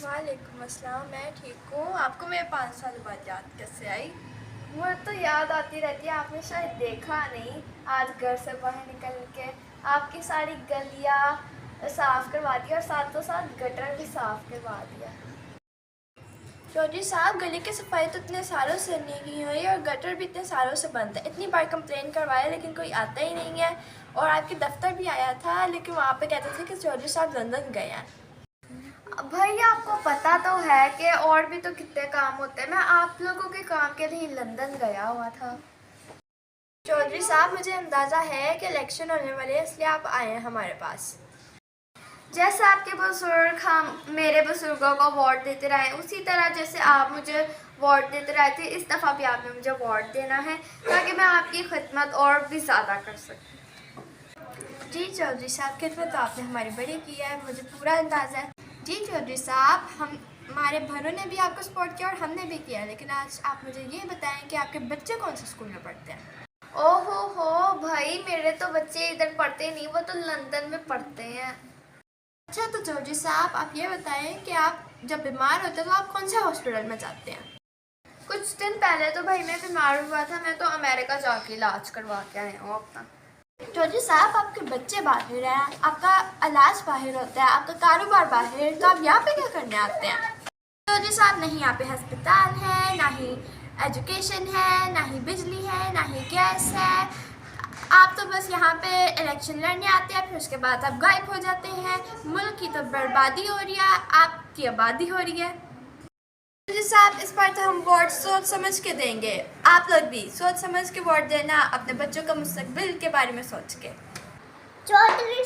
वालेकुम अस्सलाम। मैं ठीक हूँ। आपको मेरे 5 साल बाद याद कैसे आई? मुझे तो याद आती रहती है, आपने शायद देखा नहीं। आज घर से बाहर निकल के आपकी सारी गलियां साफ करवा दी और साथों साथ गटर भी साफ करवा दिया। चौधरी साहब, गली की सफाई तो इतने सालों से नहीं की हुई और गटर भी इतने सालों से बंद है। इतनी बार कंप्लेन करवाया लेकिन कोई आता ही नहीं है। और आपके दफ्तर भी आया था लेकिन वहाँ पे कहते थे कि चौधरी साहब लंदन गए हैं। भाई आपको पता तो है कि और भी तो कितने काम होते हैं। मैं आप लोगों के काम के लिए लंदन गया हुआ था। चौधरी साहब, मुझे अंदाज़ा है कि इलेक्शन होने वाले हैं, इसलिए आप आए हैं हमारे पास। जैसे आपके बुजुर्ग हम मेरे बुजुर्गों को वोट देते रहे, उसी तरह जैसे आप मुझे वोट देते रहे थे, इस दफ़ा भी आपने मुझे वोट देना है ताकि मैं आपकी खिदमत और भी ज़्यादा कर सकूँ। जी चौधरी साहब, खिदमत तो आपने हमारी बड़ी की है, मुझे पूरा अंदाज़ा है। जी चौधरी साहब, हमारे भरों ने भी आपको सपोर्ट किया और हमने भी किया, लेकिन आज आप मुझे ये बताएं कि आपके बच्चे कौन से स्कूल में पढ़ते हैं? ओहो हो भाई, मेरे तो बच्चे इधर पढ़ते नहीं, वो तो लंदन में पढ़ते हैं। अच्छा, तो चौधरी साहब आप ये बताएं कि आप जब बीमार होते हैं तो आप कौन से हॉस्पिटल में जाते हैं? कुछ दिन पहले तो भाई मैं बीमार हुआ था, मैं तो अमेरिका जाके इलाज करवा के आया हूँ अपना। चौधरी साहब, आपके बच्चे बाहर हैं, आपका इलाज बाहर होता है, आपका कारोबार बाहर, तो आप यहाँ पे क्या करने आते हैं? चौधरी साहब, नहीं यहाँ पे अस्पताल है, ना ही एजुकेशन है, ना ही बिजली है, ना ही गैस है। आप तो बस यहाँ पे इलेक्शन लड़ने आते हैं, फिर उसके बाद आप गायब हो जाते हैं। मुल्क की तो बर्बादी हो रही है, आपकी आबादी हो रही है। चौधरी साहब, इस बार तो हम वोट सोच समझ के देंगे। आप लोग भी सोच समझ के वोट देना, अपने बच्चों का मुस्तकबिल के बारे में सोच के। चौधरी